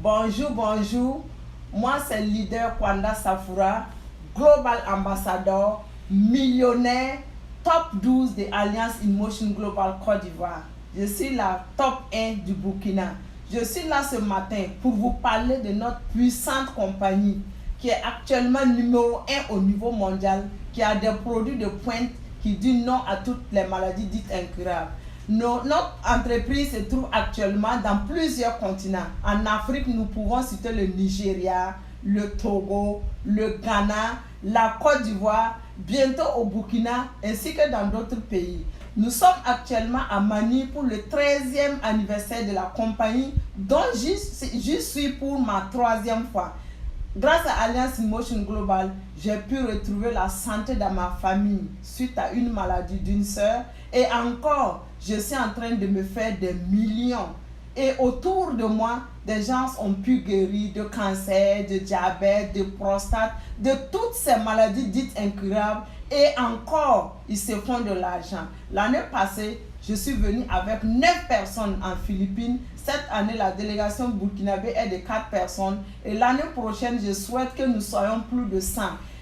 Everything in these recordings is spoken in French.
Bonjour, bonjour. Moi, c'est le leader Kwanda Safura, Global Ambassador, millionnaire, top 12 de Alliance in Motion Global Côte d'Ivoire. Je suis la top 1 du Burkina. Je suis là ce matin pour vous parler de notre puissante compagnie qui est actuellement numéro 1 au niveau mondial, qui a des produits de pointe qui disent non à toutes les maladies dites incurables. Notre entreprise se trouve actuellement dans plusieurs continents. En Afrique, nous pouvons citer le Nigeria, le Togo, le Ghana, la Côte d'Ivoire, bientôt au Burkina, ainsi que dans d'autres pays. Nous sommes actuellement à Manille pour le 13e anniversaire de la compagnie, dont je suis pour ma 3e fois. Grâce à Alliance in Motion Global, j'ai pu retrouver la santé dans ma famille suite à une maladie d'une sœur. Et encore, je suis en train de me faire des millions. Et autour de moi, des gens ont pu guérir de cancer, de diabète, de prostate, de toutes ces maladies dites incurables. Et encore, ils se font de l'argent. L'année passée, je suis venu avec 9 personnes en Philippines. Cette année, la délégation burkinabé est de 4 personnes. Et l'année prochaine, je souhaite que nous soyons plus de 100.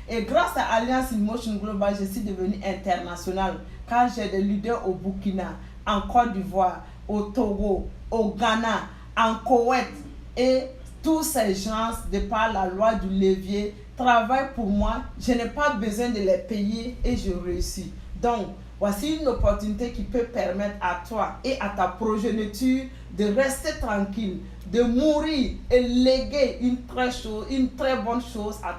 Et grâce à Alliance in Motion Global, je suis devenu international. Car j'ai des leaders au Burkina, en Côte d'Ivoire, au Togo, au Ghana, en Koweït. Et tous ces gens, de par la loi du levier, travaillent pour moi. Je n'ai pas besoin de les payer et je réussis. Donc, voici une opportunité qui peut permettre à toi et à ta progéniture de rester tranquille, de mourir et léguer une très bonne chose à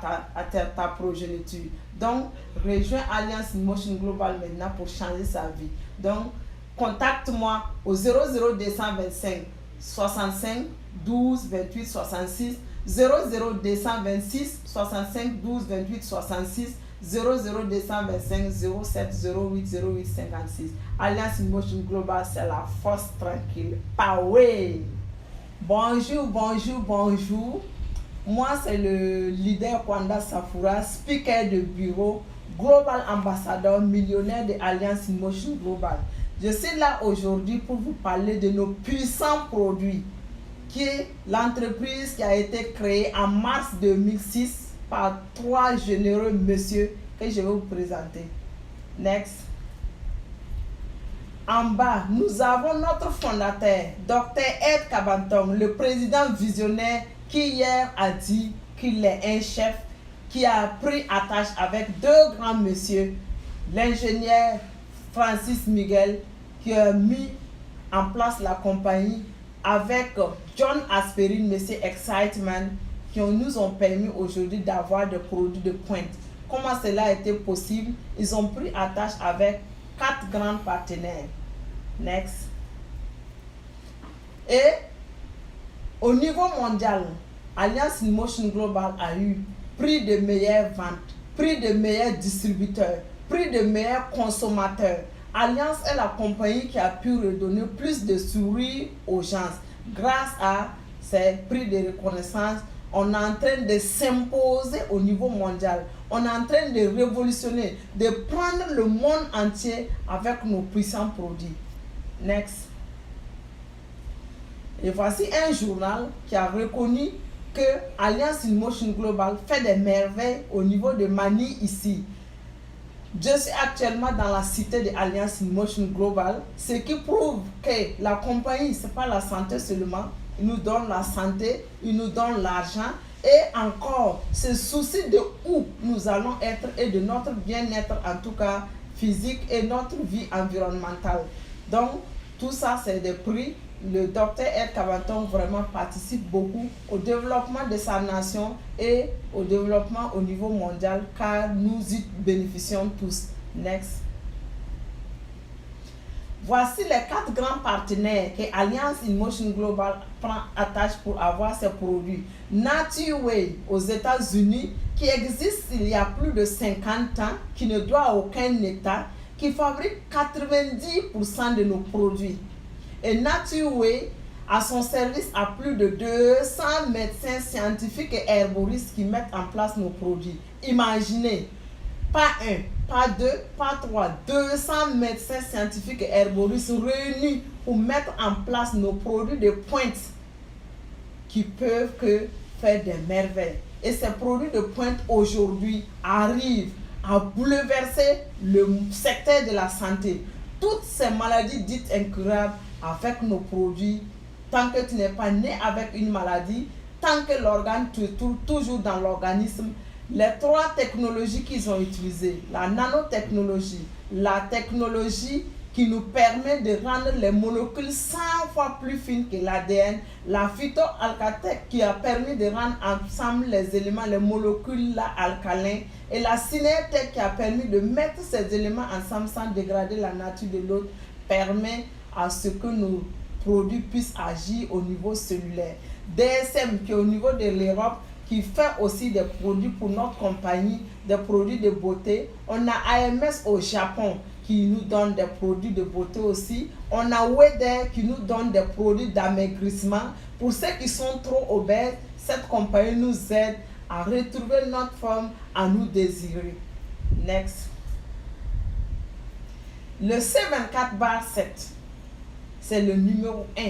ta progéniture. Donc, rejoins Alliance in Motion Global maintenant pour changer sa vie. Donc, contacte-moi au 00225 65 12 28 66 00226 65 12 28 66 00225 07 08 08 56. Alliance in Motion Global, c'est la force tranquille. Power! Bonjour, bonjour, bonjour. Moi, c'est le leader Kwanda Safura, speaker de bureau, Global Ambassador, millionnaire de Alliance in Motion Global. Je suis là aujourd'hui pour vous parler de nos puissants produits, qui est l'entreprise qui a été créée en mars 2006 par 3 généreux messieurs que je vais vous présenter. Next. En bas, nous avons notre fondateur, Dr Ed Kabantong, le président visionnaire qui hier a dit qu'il est un chef qui a pris attache avec 2 grands messieurs, l'ingénieur Francis Miguel qui a mis en place la compagnie avec John Aspirine, Monsieur Excitement, qui nous ont permis aujourd'hui d'avoir des produits de pointe. Comment cela a été possible? Ils ont pris attache avec 4 grands partenaires. Next. Et au niveau mondial, Alliance in Motion Global a eu prix de meilleure vente, prix de meilleur distributeur, prix de meilleur consommateur. Alliance est la compagnie qui a pu redonner plus de sourires aux gens. Grâce à ces prix de reconnaissance, on est en train de s'imposer au niveau mondial. On est en train de révolutionner, de prendre le monde entier avec nos puissants produits. Next. Et voici un journal qui a reconnu que Alliance in Motion Global fait des merveilles au niveau de Manille ici. Je suis actuellement dans la cité de Alliance in Motion Global, ce qui prouve que la compagnie, ce n'est pas la santé seulement. Il nous donne la santé, il nous donne l'argent et encore ce souci de où nous allons être et de notre bien-être, en tout cas physique, et notre vie environnementale. Donc tout ça, c'est des prix. Le docteur Ed Kabantong vraiment participe beaucoup au développement de sa nation et au développement au niveau mondial, car nous y bénéficions tous. Next. Voici les 4 grands partenaires que Alliance in Motion Global prend attache pour avoir ses produits. Natureway aux États-Unis, qui existe il y a plus de 50 ans, qui ne doit à aucun État, qui fabrique 90% de nos produits. Et Natureway a son service à plus de 200 médecins scientifiques et herboristes qui mettent en place nos produits. Imaginez, pas 1, pas 2, pas 3, 200 médecins scientifiques et herboristes réunis pour mettre en place nos produits de pointe qui peuvent que faire des merveilles. Et ces produits de pointe aujourd'hui arrivent à bouleverser le secteur de la santé. Toutes ces maladies dites incurables avec nos produits, tant que tu n'es pas né avec une maladie, tant que l'organe te trouve toujours dans l'organisme, les 3 technologies qu'ils ont utilisées, la nanotechnologie, la technologie qui nous permet de rendre les molécules 100 fois plus fines que l'ADN, la phytoalcatech qui a permis de rendre ensemble les éléments, les molécules là, alcalins, et la synertech qui a permis de mettre ces éléments ensemble sans dégrader la nature de l'autre, permet à ce que nos produits puissent agir au niveau cellulaire. DSM qui est au niveau de l'Europe, qui fait aussi des produits pour notre compagnie, des produits de beauté. On a AMS au Japon qui nous donne des produits de beauté aussi. On a Weder qui nous donne des produits d'amaigrissement. Pour ceux qui sont trop obèses, cette compagnie nous aide à retrouver notre forme, à nous désirer. Next. Le C24/7, c'est le numéro 1,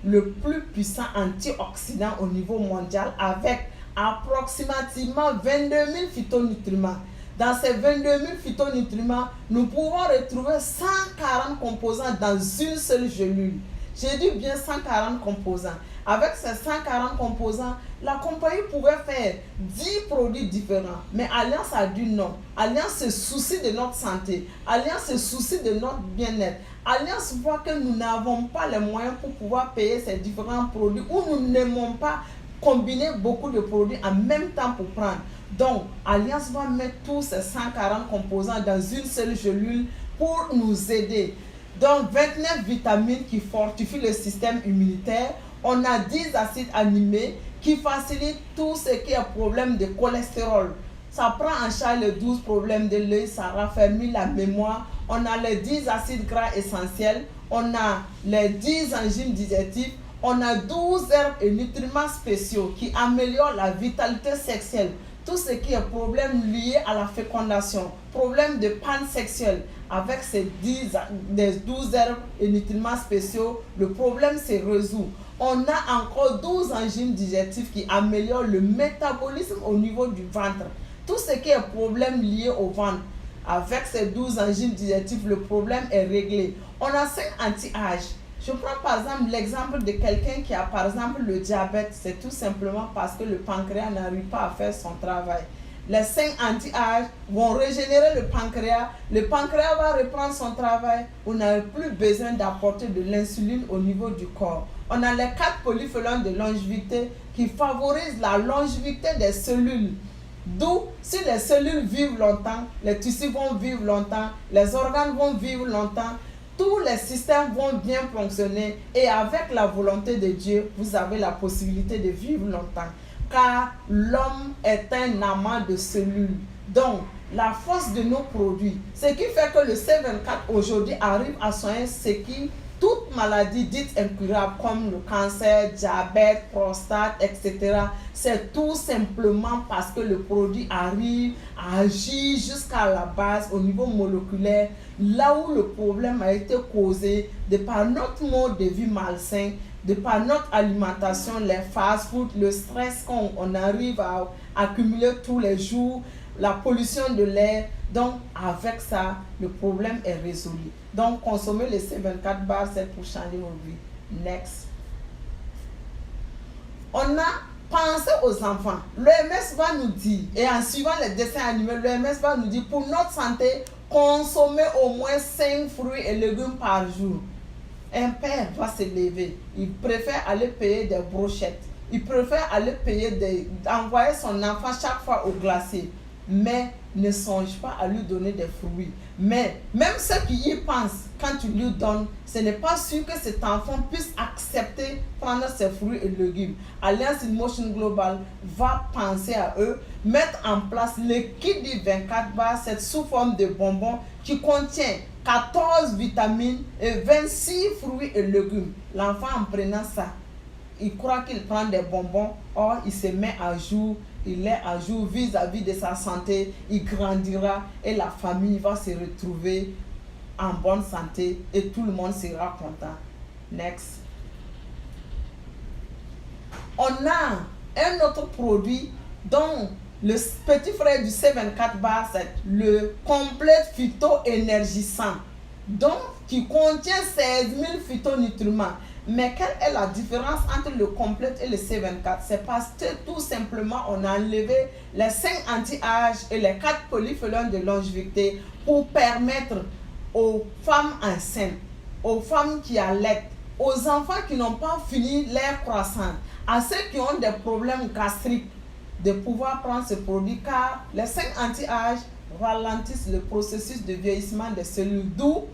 le plus puissant antioxydant au niveau mondial avec approximativement 22 000 phytonutriments. Dans ces 22 000 phytonutriments, nous pouvons retrouver 140 composants dans une seule gélule. J'ai dit bien 140 composants. Avec ces 140 composants, la compagnie pouvait faire 10 produits différents. Mais Alliance a dit non. Alliance se soucie de notre santé. Alliance se soucie de notre bien-être. Alliance voit que nous n'avons pas les moyens pour pouvoir payer ces différents produits ou nous n'aimons pas combiner beaucoup de produits en même temps pour prendre. Donc, Alliance va mettre tous ces 140 composants dans une seule gélule pour nous aider. Donc, 29 vitamines qui fortifient le système immunitaire. On a 10 acides aminés qui facilitent tout ce qui est problème de cholestérol. Ça prend en charge les 12 problèmes de l'œil, ça raffermit la mémoire. On a les 10 acides gras essentiels. On a les 10 enzymes digestives. On a 12 herbes et nutriments spéciaux qui améliorent la vitalité sexuelle. Tout ce qui est problème lié à la fécondation, problème de panne sexuelle, avec ces 12 herbes et nutriments spéciaux, le problème se résout. On a encore 12 enzymes digestives qui améliorent le métabolisme au niveau du ventre. Tout ce qui est problème lié au ventre, avec ces 12 enzymes digestives, le problème est réglé. On a 5 anti-âges. Je prends par exemple l'exemple de quelqu'un qui a par exemple le diabète. C'est tout simplement parce que le pancréas n'arrive pas à faire son travail. Les 5 anti-âges vont régénérer le pancréas. Le pancréas va reprendre son travail. On n'a plus besoin d'apporter de l'insuline au niveau du corps. On a les 4 polyphénols de longévité qui favorisent la longévité des cellules. D'où, si les cellules vivent longtemps, les tissus vont vivre longtemps, les organes vont vivre longtemps, tous les systèmes vont bien fonctionner et avec la volonté de Dieu, vous avez la possibilité de vivre longtemps. Car l'homme est un amas de cellules. Donc, la force de nos produits, ce qui fait que le C24 aujourd'hui arrive à soigner ce qui, toute maladie dite incurable comme le cancer, diabète, prostate, etc. C'est tout simplement parce que le produit arrive à agir jusqu'à la base au niveau moléculaire, là où le problème a été causé de par notre mode de vie malsain, de par notre alimentation, les fast-food, le stress qu'on arrive à accumuler tous les jours, la pollution de l'air. Donc, avec ça, le problème est résolu. Donc, consommer le C24/7 pour changer nos vies. Next. On a pensé aux enfants. L'OMS va nous dire, et en suivant les dessins animés, l'OMS va nous dire, pour notre santé, consommer au moins 5 fruits et légumes par jour. Un père va se lever. Il préfère aller payer des brochettes. Il préfère aller envoyer son enfant chaque fois au glacier. Mais ne songe pas à lui donner des fruits. Mais même ceux qui y pensent, quand tu lui donnes, ce n'est pas sûr que cet enfant puisse accepter prendre ses fruits et légumes. Alliance in Motion Global va penser à eux, mettre en place le kit du 24/7 sous forme de bonbons qui contient 14 vitamines et 26 fruits et légumes. L'enfant en prenant ça, il croit qu'il prend des bonbons, or il se met à jour, il est à jour vis-à-vis de sa santé, il grandira et la famille va se retrouver en bonne santé et tout le monde sera content. Next. On a un autre produit dont le petit frère du C24 bar, c'est le complète phyto-énergisant, donc qui contient 16 000 phytonutriments. Mais quelle est la différence entre le complète et le C24? C'est parce que tout simplement on a enlevé les 5 anti-âge et les 4 polyphénols de longévité pour permettre aux femmes enceintes, aux femmes qui allaitent, aux enfants qui n'ont pas fini leur croissance, à ceux qui ont des problèmes gastriques, de pouvoir prendre ce produit, car les 5 anti-âge ralentissent le processus de vieillissement des cellules, d'où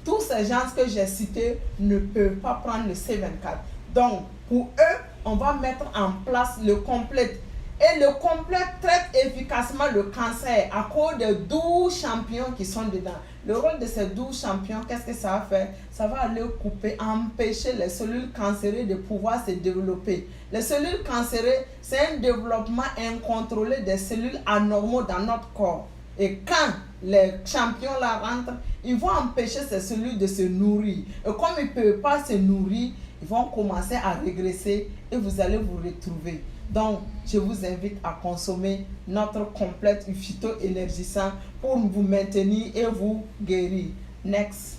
tous ces gens que j'ai cités ne peuvent pas prendre le C24. Donc, pour eux, on va mettre en place le complète. Et le complète traite efficacement le cancer à cause des 12 champignons qui sont dedans. Le rôle de ces 12 champignons, qu'est-ce que ça va faire? Ça va aller couper, empêcher les cellules cancéreuses de pouvoir se développer. Les cellules cancéreuses, c'est un développement incontrôlé des cellules anormaux dans notre corps. Et quand les champignons là rentrent, ils vont empêcher ces cellules de se nourrir. Et comme ils ne peuvent pas se nourrir, ils vont commencer à régresser et vous allez vous retrouver. Donc, je vous invite à consommer notre complète phyto-énergisant pour vous maintenir et vous guérir. Next.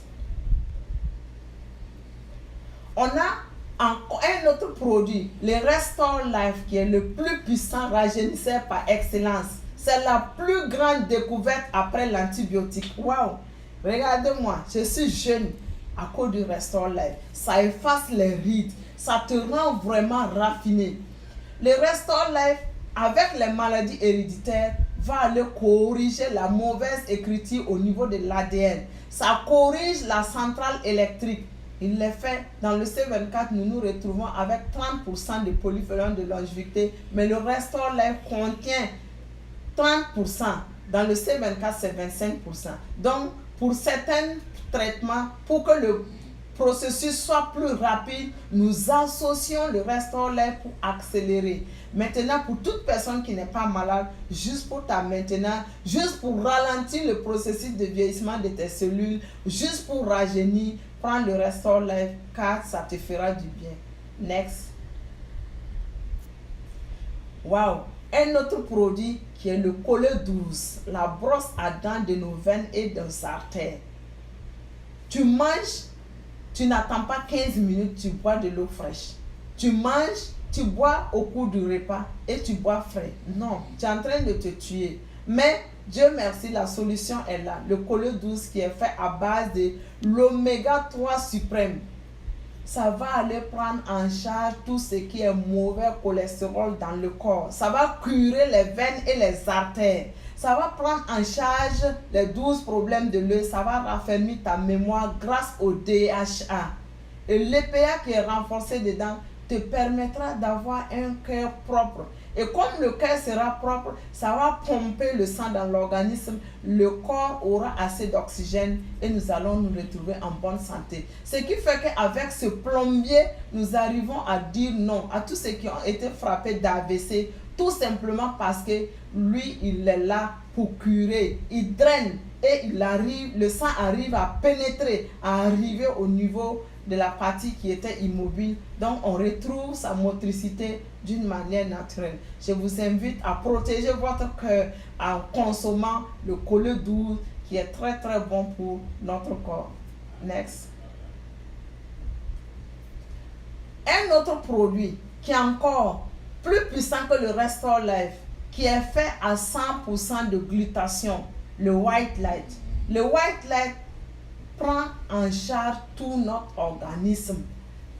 On a un autre produit, le Restore Life, qui est le plus puissant rajeunisseur par excellence. C'est la plus grande découverte après l'antibiotique. Waouh! Regardez-moi, je suis jeune à cause du Restore Life. Ça efface les rides, ça te rend vraiment raffiné. Le Restore Life, avec les maladies héréditaires, va aller corriger la mauvaise écriture au niveau de l'ADN. Ça corrige la centrale électrique. Il les fait dans le C24, nous nous retrouvons avec 30% de polyphénol de longévité, mais le Restore Life contient 30%. Dans le C24, c'est 25%. Donc, pour certains traitements, pour que le processus soit plus rapide, nous associons le Restore Life pour accélérer. Maintenant, pour toute personne qui n'est pas malade, juste pour ta maintenance, juste pour ralentir le processus de vieillissement de tes cellules, juste pour rajeunir, prends le Restore Life car ça te fera du bien. Next. Wow! Un autre produit qui est le collet 12, la brosse à dents de nos veines et de nos artères. Tu manges, tu n'attends pas 15 minutes, tu bois de l'eau fraîche. Tu manges, tu bois au cours du repas et tu bois frais. Non, tu es en train de te tuer. Mais Dieu merci, la solution est là. Le collet 12 qui est fait à base de l'oméga 3 suprême. Ça va aller prendre en charge tout ce qui est mauvais cholestérol dans le corps. Ça va curer les veines et les artères. Ça va prendre en charge les 12 problèmes de l'œil. Ça va raffermir ta mémoire grâce au DHA. Et l'EPA qui est renforcé dedans te permettra d'avoir un cœur propre. Et comme le cœur sera propre, ça va pomper le sang dans l'organisme. Le corps aura assez d'oxygène et nous allons nous retrouver en bonne santé. Ce qui fait qu'avec ce plombier, nous arrivons à dire non à tous ceux qui ont été frappés d'AVC, tout simplement parce que lui, il est là pour curer. Il draine et le sang arrive à pénétrer, à arriver au niveau de la partie qui était immobile. Donc, on retrouve sa motricité d'une manière naturelle. Je vous invite à protéger votre cœur en consommant le collet 12 qui est très très bon pour notre corps. Next. Un autre produit qui est encore plus puissant que le Restore Life, qui est fait à 100% de glutathion, le White Light. Le White Light prend en charge tout notre organisme.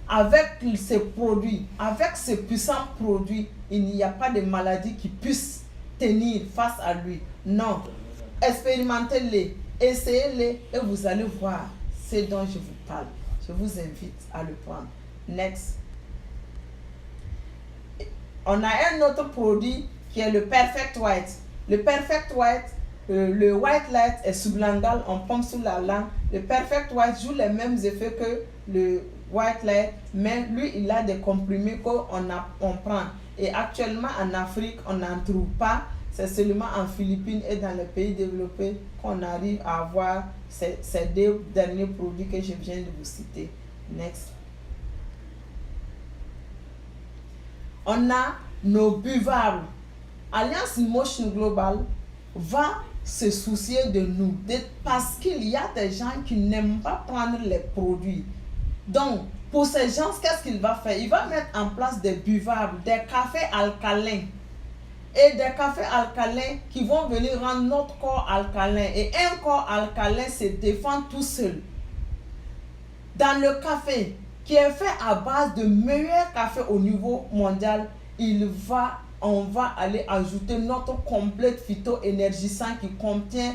Avec ces produits, avec ces puissants produits, il n'y a pas de maladie qui puisse tenir face à lui. Non. Expérimentez-les, essayez-les et vous allez voir ce dont je vous parle. Je vous invite à le prendre. Next. On a un autre produit qui est le Perfect White. Le Perfect White, le White Light est sublingual, on pompe sous la langue. Le Perfect White joue les mêmes effets que le White Light, mais lui, il a des comprimés qu'on prend. Et actuellement, en Afrique, on n'en trouve pas. C'est seulement en Philippines et dans les pays développés qu'on arrive à avoir ces deux derniers produits que je viens de vous citer. Next. On a nos buvables. Alliance in Motion Global va se soucier de nous parce qu'il y a des gens qui n'aiment pas prendre les produits. Donc, pour ces gens, qu'est-ce qu'il va faire? Il va mettre en place des buvables, des cafés alcalins. Et des cafés alcalins qui vont venir rendre notre corps alcalin. Et un corps alcalin se défend tout seul. Dans le café, qui est fait à base de meilleurs cafés au niveau mondial, on va aller ajouter notre complète phyto-énergisant qui contient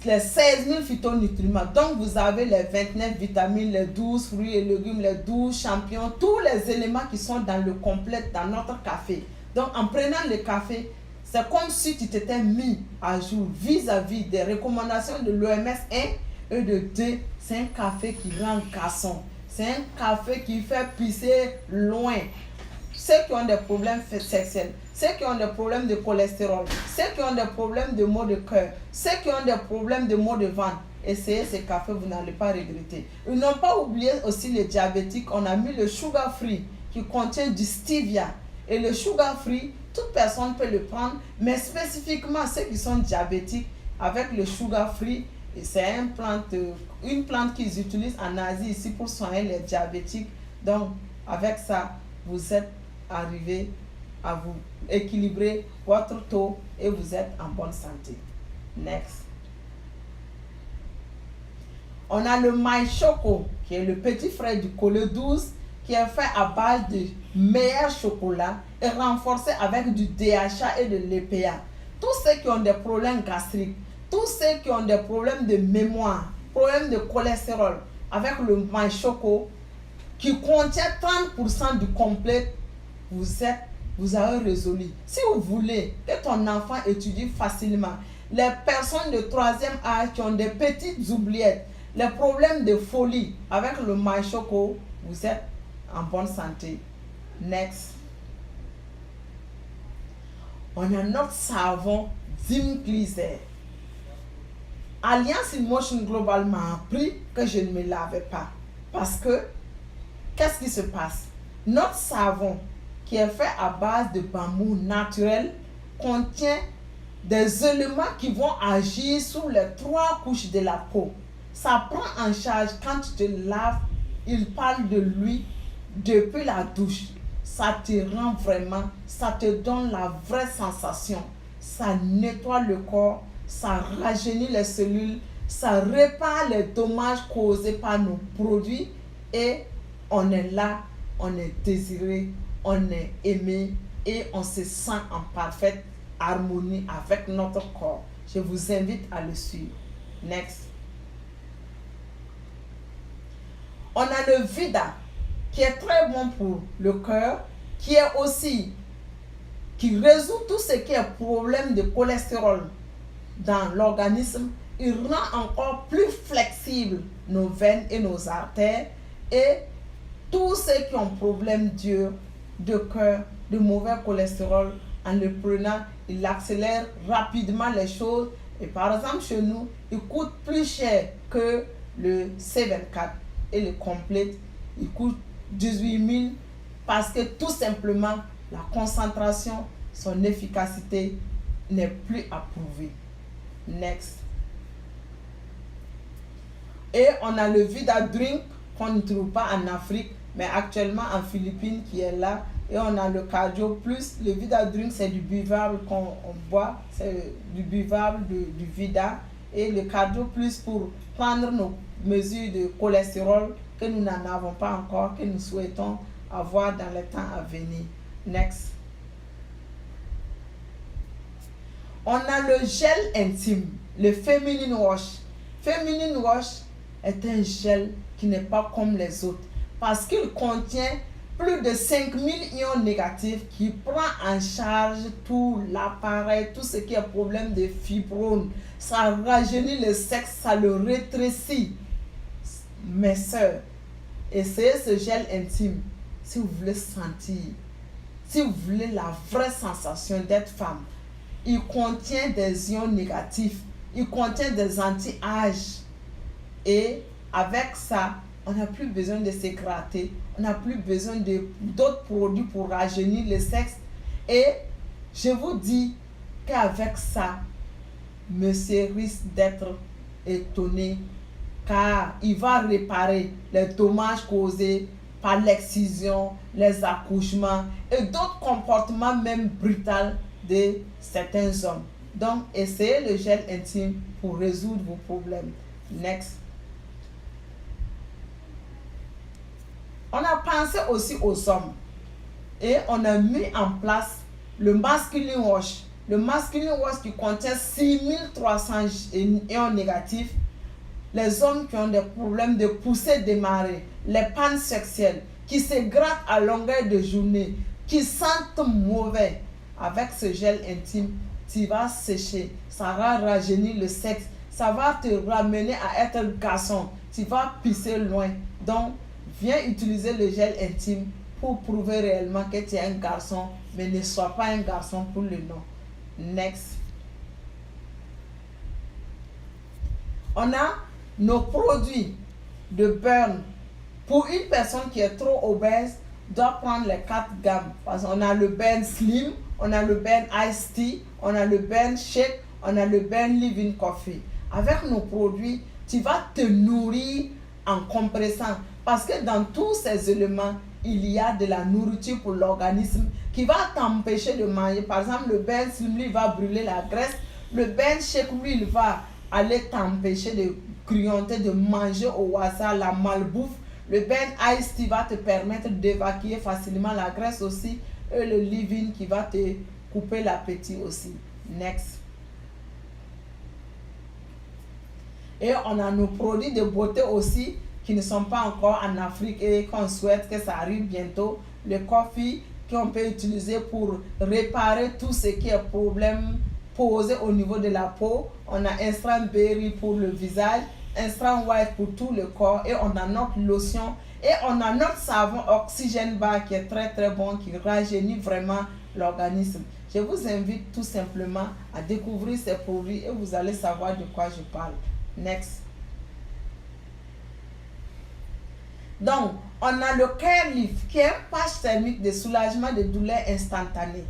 les 16 000 phytonutriments. Donc, vous avez les 29 vitamines, les 12 fruits et légumes, les 12 champignons, tous les éléments qui sont dans le complète dans notre café. Donc, en prenant le café, c'est comme si tu t'étais mis à jour vis-à-vis des recommandations de l'OMS 1 et de 2. C'est un café qui rend garçon. C'est un café qui fait pisser loin. Ceux qui ont des problèmes sexuels, ceux qui ont des problèmes de cholestérol, ceux qui ont des problèmes de maux de cœur, ceux qui ont des problèmes de maux de ventre, essayez ce café, vous n'allez pas regretter. Ils n'ont pas oublié aussi les diabétiques. On a mis le sugar free qui contient du stevia. Et le sugar free, toute personne peut le prendre, mais spécifiquement ceux qui sont diabétiques, avec le sugar free, c'est une plante qu'ils utilisent en Asie ici pour soigner les diabétiques. Donc, avec ça, vous êtes arrivé à vous équilibrer votre taux et vous êtes en bonne santé. Next. On a le MyChoco, qui est le petit frère du Colé 12, qui est fait à base de meilleur chocolat et renforcé avec du DHA et de l'EPA. Tous ceux qui ont des problèmes gastriques, tous ceux qui ont des problèmes de mémoire, problèmes de cholestérol, avec le MyChoco, qui contient 30% du complet, vous avez résolu. Si vous voulez que ton enfant étudie facilement, les personnes de 3e âge qui ont des petites oubliettes, les problèmes de folie, avec le MyChoco, vous êtes en bonne santé. Next. On a notre savon Zymcleaser. Alliance in Motion Global m'a appris que je ne me lavais pas. Parce que, qu'est-ce qui se passe? Notre savon, qui est fait à base de bambou naturel, contient des éléments qui vont agir sur les 3 couches de la peau. Ça prend en charge quand tu te laves, il parle de lui depuis la douche. Ça te rend vraiment, ça te donne la vraie sensation. Ça nettoie le corps, ça rajeunit les cellules, ça répare les dommages causés par nos produits et on est là, on est désiré, on est aimé et on se sent en parfaite harmonie avec notre corps. Je vous invite à le suivre. Next. On a le Vida, qui est très bon pour le cœur, qui résout tout ce qui est problème de cholestérol dans l'organisme. Il rend encore plus flexible nos veines et nos artères. Et tous ceux qui ont problème de cœur, de mauvais cholestérol, en le prenant, il accélère rapidement les choses. Et par exemple, chez nous, il coûte plus cher que le C24. Et le complète, il coûte 18 000 parce que tout simplement, la concentration, son efficacité n'est plus approuvée. Next. Et on a le Vida Drink qu'on ne trouve pas en Afrique, mais actuellement en Philippines qui est là. Et on a le Cardio Plus. Le Vida Drink, c'est du buvable qu'on boit. C'est du buvable du Vida. Et le Cardio Plus pour prendre nos mesures de cholestérol que nous n'en avons pas encore, que nous souhaitons avoir dans les temps à venir. Next. On a le gel intime, le Feminine Wash. Feminine Wash est un gel qui n'est pas comme les autres parce qu'il contient plus de 5000 ions négatifs qui prend en charge tout l'appareil, tout ce qui est problème de fibromes. Ça rajeunit le sexe, ça le rétrécit. Mes soeurs, essayez ce gel intime si vous voulez sentir, si vous voulez la vraie sensation d'être femme. Il contient des ions négatifs, il contient des anti-âges et avec ça, On n'a plus besoin de se gratter. On n'a plus besoin d'autres produits pour rajeunir le sexe. Et je vous dis qu'avec ça, monsieur risque d'être étonné car il va réparer les dommages causés par l'excision, les accouchements et d'autres comportements même brutaux de certains hommes. Donc, essayez le gel intime pour résoudre vos problèmes. Next. On a pensé aussi aux hommes et on a mis en place le Masculine Wash. Le Masculine Wash qui contient 6300 ions négatifs. Les hommes qui ont des problèmes de poussée démarrée, les pannes sexuelles, qui se grattent à longueur de journée, qui sentent mauvais. Avec ce gel intime, tu vas sécher, ça va rajeunir le sexe, ça va te ramener à être garçon, tu vas pisser loin. Donc, viens utiliser le gel intime pour prouver réellement que tu es un garçon, mais ne sois pas un garçon pour le nom. Next. On a nos produits de burn. Pour une personne qui est trop obèse, doit prendre les 4 gammes. Parce qu'on a le burn slim, on a le burn iced tea, on a le burn shake, on a le burn living coffee. Avec nos produits, tu vas te nourrir en compressant. Parce que dans tous ces éléments, il y a de la nourriture pour l'organisme qui va t'empêcher de manger. Par exemple, le burn slim, lui, va brûler la graisse. Le burn shake, lui, il va aller t'empêcher de grignoter, de manger au hasard la malbouffe. Le burn ice tea va te permettre d'évacuer facilement la graisse aussi. Et le living qui va te couper l'appétit aussi. Next. Et on a nos produits de beauté aussi qui ne sont pas encore en Afrique et qu'on souhaite que ça arrive bientôt. Le coffee qu'on peut utiliser pour réparer tout ce qui est problème posé au niveau de la peau. On a Instant Berry pour le visage, Instant White pour tout le corps et on a notre lotion et on a notre savon Oxygène Bar qui est très très bon, qui rajeunit vraiment l'organisme. Je vous invite tout simplement à découvrir ces produits et vous allez savoir de quoi je parle. Next. Donc, on a le Care Lift qui est un patch thermique de soulagement de douleur instantanée.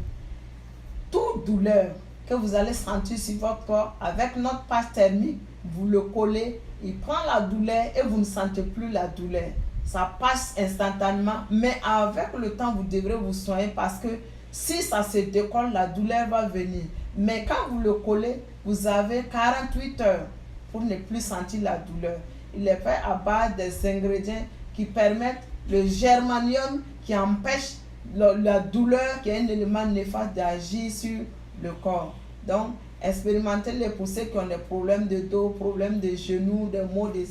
Toute douleur que vous allez sentir sur votre corps, avec notre patch thermique, vous le collez, il prend la douleur et vous ne sentez plus la douleur. Ça passe instantanément, mais avec le temps, vous devrez vous soigner parce que si ça se décolle, la douleur va venir. Mais quand vous le collez, vous avez 48 heures pour ne plus sentir la douleur. Il est fait à base des ingrédients qui permettent le germanium qui empêche la douleur, qui est un élément néfaste d'agir sur le corps. Donc, expérimentez-les pour ceux qui ont des problèmes de dos, problèmes de genoux, des maux, des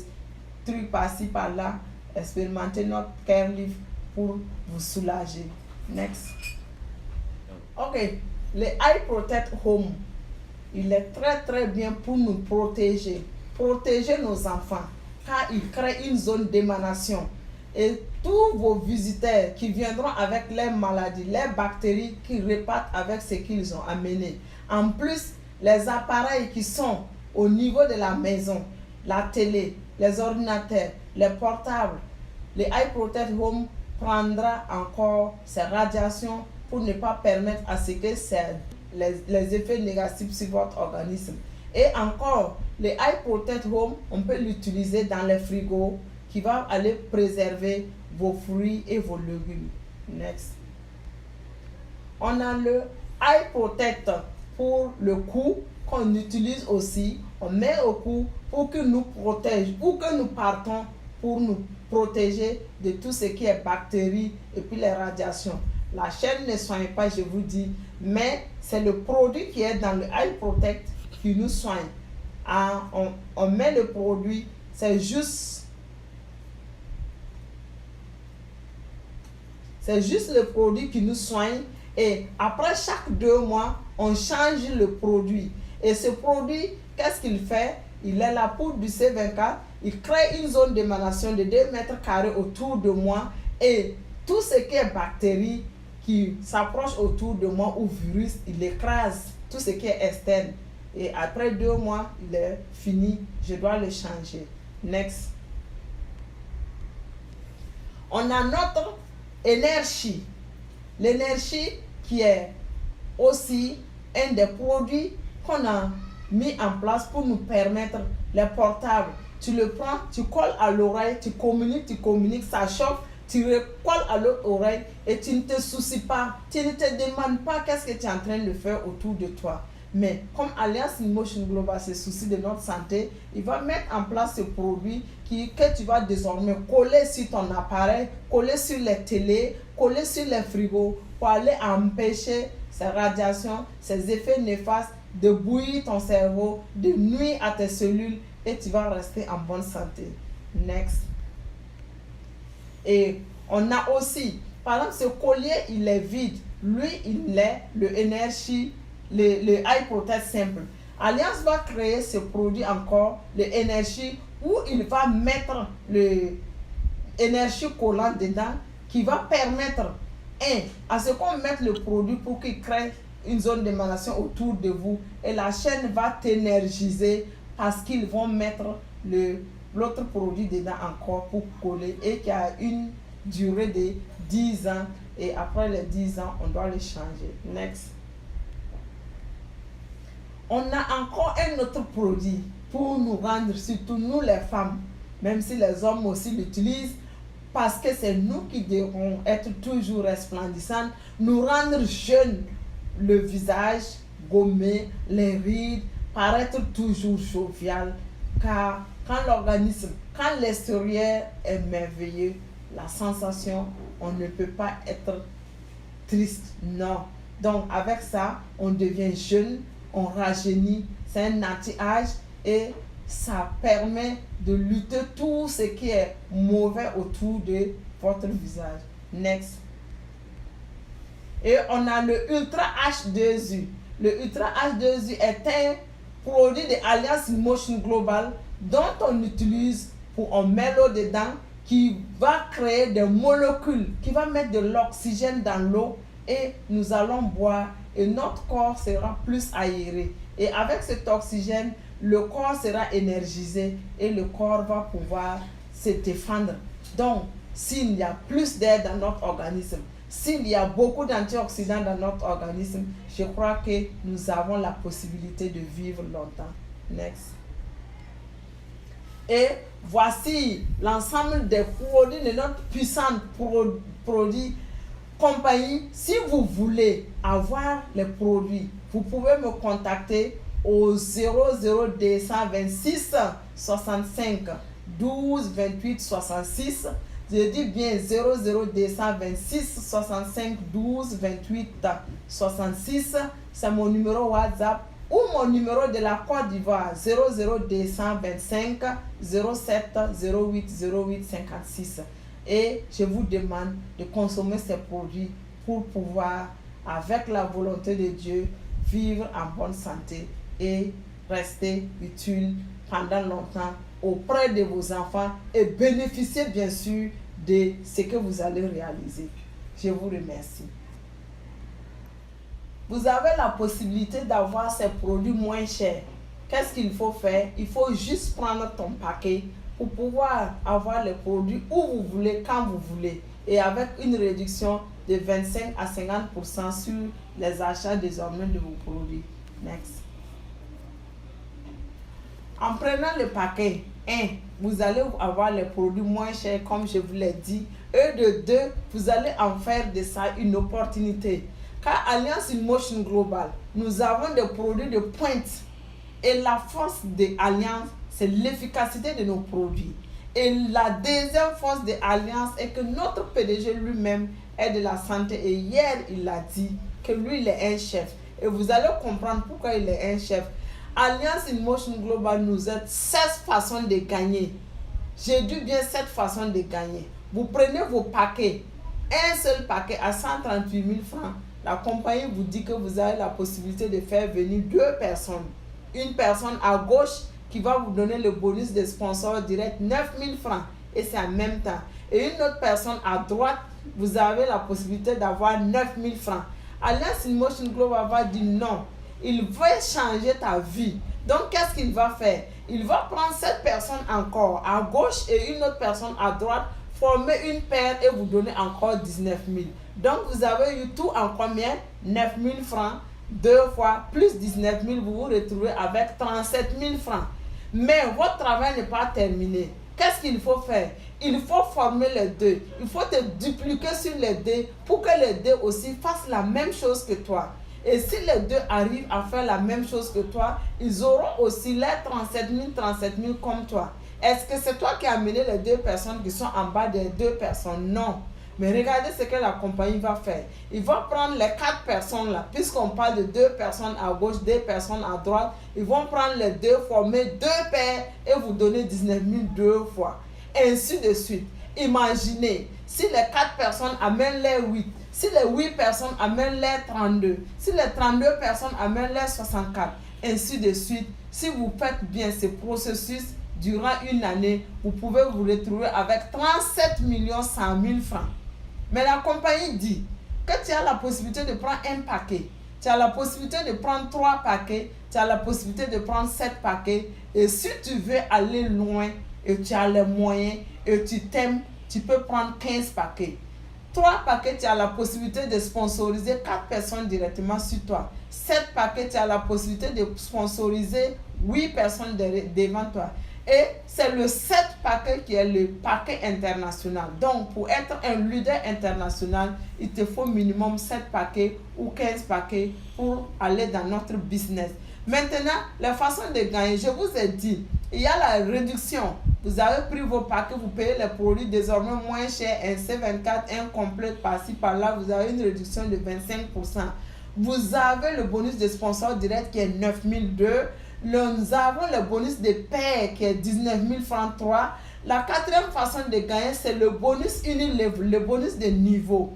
trucs par-ci, par-là. Expérimentez notre Care Lift pour vous soulager. Next. Ok, le Eye Protect Home. Il est très très bien pour nous protéger. Protéger nos enfants. Car il crée une zone d'émanation. Et tous vos visiteurs qui viendront avec leurs maladies, les bactéries qui repartent avec ce qu'ils ont amené. En plus, les appareils qui sont au niveau de la maison, la télé, les ordinateurs, les portables, le Eye Protect Home prendra encore ces radiations pour ne pas permettre à ce que les effets négatifs sur votre organisme. Et encore, le Eye Protect Home, on peut l'utiliser dans les frigos qui va aller préserver vos fruits et vos légumes. Next. On a le Eye Protect pour le cou qu'on utilise aussi. On met au cou pour que nous protège ou que nous partons pour nous protéger de tout ce qui est bactéries et puis les radiations. La chaîne ne soigne pas, je vous dis, mais c'est le produit qui est dans le Eye Protect qui nous soigne. On met le produit, c'est juste le produit qui nous soigne et après chaque 2 mois, on change le produit. Et ce produit, qu'est-ce qu'il fait? Il est là pour du C24, il crée une zone d'émanation de 2 mètres carrés autour de moi et tout ce qui est bactéries qui s'approche autour de moi ou virus, il écrase tout ce qui est externe. Et après 2 mois, il est fini, je dois le changer. Next. On a notre énergie. L'énergie qui est aussi un des produits qu'on a mis en place pour nous permettre les portables. Tu le prends, tu colles à l'oreille, tu communiques, ça chauffe, tu le colles à l'autre oreille et tu ne te soucies pas, tu ne te demandes pas qu'est-ce que tu es en train de faire autour de toi. Mais comme Alliance InMotion Global se soucie de notre santé, il va mettre en place ce produit que tu vas désormais coller sur ton appareil, coller sur les télés, coller sur les frigos pour aller empêcher ces radiations, ces effets néfastes de bouillir ton cerveau, de nuire à tes cellules et tu vas rester en bonne santé. Next. Et on a aussi, par exemple, ce collier, il est vide. Lui, il est le énergie, le Eye Protect simple. Alliance va créer ce produit encore, l'énergie, où il va mettre l'énergie collante dedans, qui va permettre, à ce qu'on mette le produit pour qu'il crée une zone d'émanation autour de vous. Et la chaîne va t'énergiser parce qu'ils vont mettre l'autre produit dedans encore pour coller et qui a une durée de 10 ans. Et après les 10 ans, on doit le changer. Next. On a encore un autre produit pour nous rendre, surtout nous les femmes, même si les hommes aussi l'utilisent, parce que c'est nous qui devrons être toujours resplendissantes, nous rendre jeunes, le visage gommé, les rides, paraître toujours jovial, car quand l'extérieur est merveilleux, la sensation, on ne peut pas être triste, non. Donc avec ça, on devient jeune, on rajeunit, c'est un anti-âge et ça permet de lutter tout ce qui est mauvais autour de votre visage. Next. Et on a le Ultra H2U. Le Ultra H2U est un produit de Alliance InMotion Global dont on utilise pour on met l'eau dedans, qui va créer des molécules, qui va mettre de l'oxygène dans l'eau et nous allons boire et notre corps sera plus aéré. Et avec cet oxygène, le corps sera énergisé et le corps va pouvoir se défendre. Donc, s'il y a plus d'air dans notre organisme, s'il y a beaucoup d'antioxydants dans notre organisme, je crois que nous avons la possibilité de vivre longtemps. Next. Et voici l'ensemble des produits de notre puissante produit compagnie. Si vous voulez avoir les produits, vous pouvez me contacter au 00226 65 12 28 66. Je dis bien 00226 65 12 28 66. C'est mon numéro WhatsApp ou mon numéro de la Côte d'Ivoire 00225 07 08 08 56. Et je vous demande de consommer ces produits pour pouvoir, avec la volonté de Dieu, vivre en bonne santé et rester utile pendant longtemps auprès de vos enfants et bénéficier bien sûr de ce que vous allez réaliser. Je vous remercie. Vous avez la possibilité d'avoir ces produits moins chers. Qu'est-ce qu'il faut faire? Il faut juste prendre ton paquet pour pouvoir avoir les produits où vous voulez, quand vous voulez, et avec une réduction de 25 à 50% sur les achats désormais de vos produits. Next. En prenant le paquet, vous allez avoir les produits moins chers comme je vous l'ai dit, et de 2, vous allez en faire de ça une opportunité. Car Alliance InMotion Global, nous avons des produits de pointe et la force de Alliance, c'est l'efficacité de nos produits. Et la deuxième force de Alliance est que notre PDG lui-même est de la santé. Et hier, il a dit que lui, il est un chef. Et vous allez comprendre pourquoi il est un chef. Alliance InMotion Global nous aide 16 façons de gagner. J'ai dit bien 7 façons de gagner. Vous prenez vos paquets, un seul paquet à 138 000 francs. La compagnie vous dit que vous avez la possibilité de faire venir 2 personnes. Une personne à gauche qui va vous donner le bonus de sponsor direct 9 000 francs et c'est en même temps. Et une autre personne à droite, vous avez la possibilité d'avoir 9 000 francs. Alliance InMotion Global va dire non, il va changer ta vie. Donc qu'est-ce qu'il va faire? Il va prendre cette personne encore à gauche et une autre personne à droite, former une paire et vous donner encore 19 000. Donc, vous avez eu tout en combien? 9 000 francs, 2 fois, plus 19 000, vous vous retrouvez avec 37 000 francs. Mais votre travail n'est pas terminé. Qu'est-ce qu'il faut faire? Il faut former les deux. Il faut te dupliquer sur les deux pour que les deux aussi fassent la même chose que toi. Et si les deux arrivent à faire la même chose que toi, ils auront aussi les 37 000 comme toi. Est-ce que c'est toi qui as amené les deux personnes qui sont en bas des deux personnes? Non. Mais regardez ce que la compagnie va faire. Il va prendre les 4 personnes là, puisqu'on parle de 2 personnes à gauche, 2 personnes à droite. Ils vont prendre les deux, former 2 paires et vous donner 19 000 2 fois. Ainsi de suite. Imaginez, si les 4 personnes amènent les 8, si les 8 personnes amènent les 32, si les 32 personnes amènent les 64, ainsi de suite. Si vous faites bien ce processus durant une année, vous pouvez vous retrouver avec 37 100 000 francs. Mais la compagnie dit que tu as la possibilité de prendre un paquet, tu as la possibilité de prendre 3 paquets, tu as la possibilité de prendre 7 paquets. Et si tu veux aller loin et tu as les moyens et tu t'aimes, tu peux prendre 15 paquets. 3 paquets, tu as la possibilité de sponsoriser 4 personnes directement sur toi. 7 paquets, tu as la possibilité de sponsoriser 8 personnes devant toi. Et c'est le 7 paquet qui est le paquet international. Donc, pour être un leader international, il te faut minimum 7 paquets ou 15 paquets pour aller dans notre business. Maintenant, la façon de gagner, je vous ai dit, il y a la réduction. Vous avez pris vos paquets, vous payez les produits désormais moins chers, un C24, un complet par-ci, par-là, vous avez une réduction de 25%. Vous avez le bonus de sponsor direct qui est 9 002. Nous avons le bonus de paire qui est 19 000 francs 3. La 4e façon de gagner, c'est le bonus unilevel, le bonus de niveau.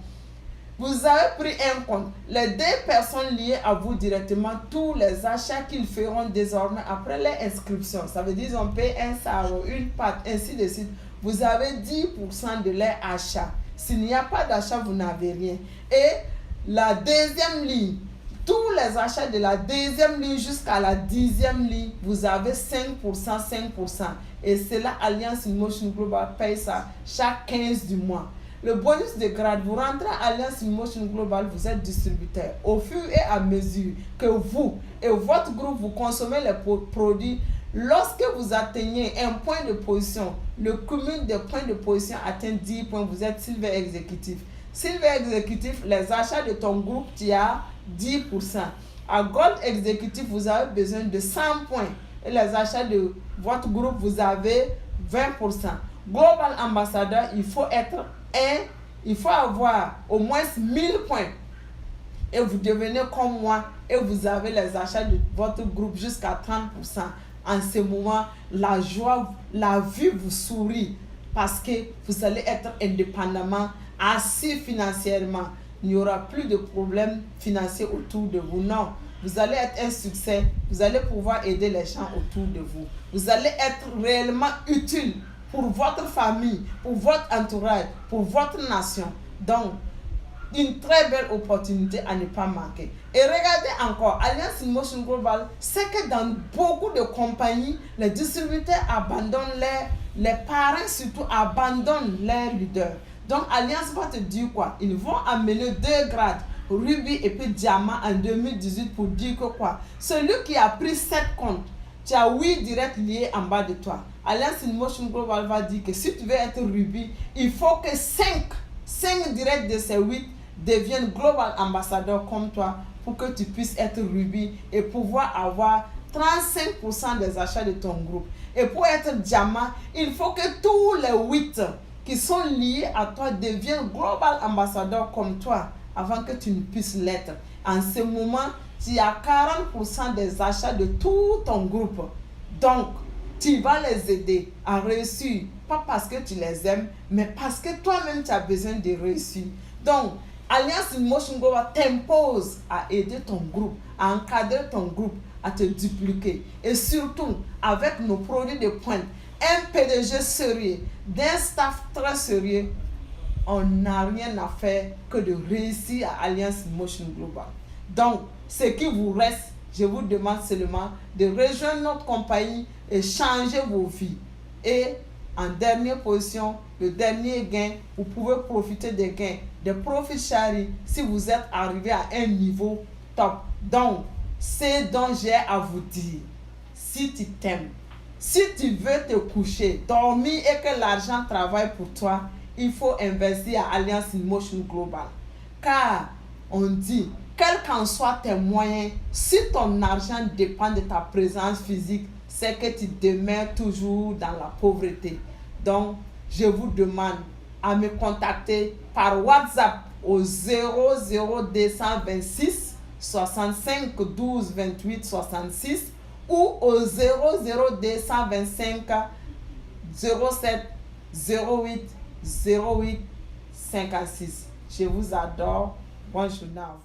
Vous avez pris un compte. Les 2 personnes liées à vous directement, tous les achats qu'ils feront désormais après leur inscription. Ça veut dire qu'ils ont payé un sarreau, une pâte, ainsi de suite. Vous avez 10% de leur achat. S'il n'y a pas d'achat, vous n'avez rien. Et la 2e ligne, tous les achats de la 2e ligne jusqu'à la 10e ligne, vous avez 5%, 5%. Et c'est là, Alliance InMotion Global paye ça chaque 15 du mois. Le bonus de grade, vous rentrez à Alliance InMotion Global, vous êtes distributeur. Au fur et à mesure que vous et votre groupe, vous consommez les produits, lorsque vous atteignez un point de position, le cumul des points de position atteint 10 points, vous êtes Silver Exécutif. Silver Exécutif, les achats de ton groupe, tu as 10%. À Gold Exécutif, vous avez besoin de 100 points. Et les achats de votre groupe, vous avez 20%. Global Ambassadeur, il faut avoir au moins 1000 points. Et vous devenez comme moi et vous avez les achats de votre groupe jusqu'à 30%. En ce moment, la joie, la vie vous sourit parce que vous allez être indépendamment, assis financièrement. Il n'y aura plus de problèmes financiers autour de vous. Non, vous allez être un succès. Vous allez pouvoir aider les gens autour de vous. Vous allez être réellement utile pour votre famille, pour votre entourage, pour votre nation. Donc, une très belle opportunité à ne pas manquer. Et regardez encore, Alliance InMotion Global, c'est que dans beaucoup de compagnies, les distributeurs abandonnent les parents surtout abandonnent leurs leaders. Donc, Alliance va te dire quoi? Ils vont amener 2 grades, Ruby et puis Diamant en 2018 pour dire que quoi? Celui qui a pris 7 comptes, tu as 8 directs liés en bas de toi. Alliance InMotion Global va dire que si tu veux être Ruby, il faut que 5 directs de ces 8 deviennent Global Ambassadeurs comme toi pour que tu puisses être Ruby et pouvoir avoir 35% des achats de ton groupe. Et pour être Diamant, il faut que tous les 8 qui sont liés à toi deviennent Global Ambassadeurs comme toi avant que tu ne puisses l'être. En ce moment, tu as 40% des achats de tout ton groupe. Donc, tu vas les aider à réussir. Pas parce que tu les aimes, mais parce que toi-même, tu as besoin de réussir. Donc, Alliance InMotion Global t'impose à aider ton groupe, à encadrer ton groupe, à te dupliquer. Et surtout, avec nos produits de pointe, un PDG sérieux, d'un staff très sérieux, on n'a rien à faire que de réussir à Alliance InMotion Global. Donc, ce qui vous reste, je vous demande seulement de rejoindre notre compagnie et changer vos vies. Et En dernière position, le dernier gain, vous pouvez profiter des gains, des profit sharing si vous êtes arrivé à un niveau top. Donc, c'est dont j'ai à vous dire. Si tu t'aimes, si tu veux te coucher, dormir et que l'argent travaille pour toi, il faut investir à Alliance in Motion Global. Car on dit, quels qu'en soient tes moyens, si ton argent dépend de ta présence physique, c'est que tu demeures toujours dans la pauvreté. Donc, je vous demande à me contacter par WhatsApp au 00226 65 12 28 66 ou au 00225 07 08 08 56. Je vous adore. Bonne journée à vous.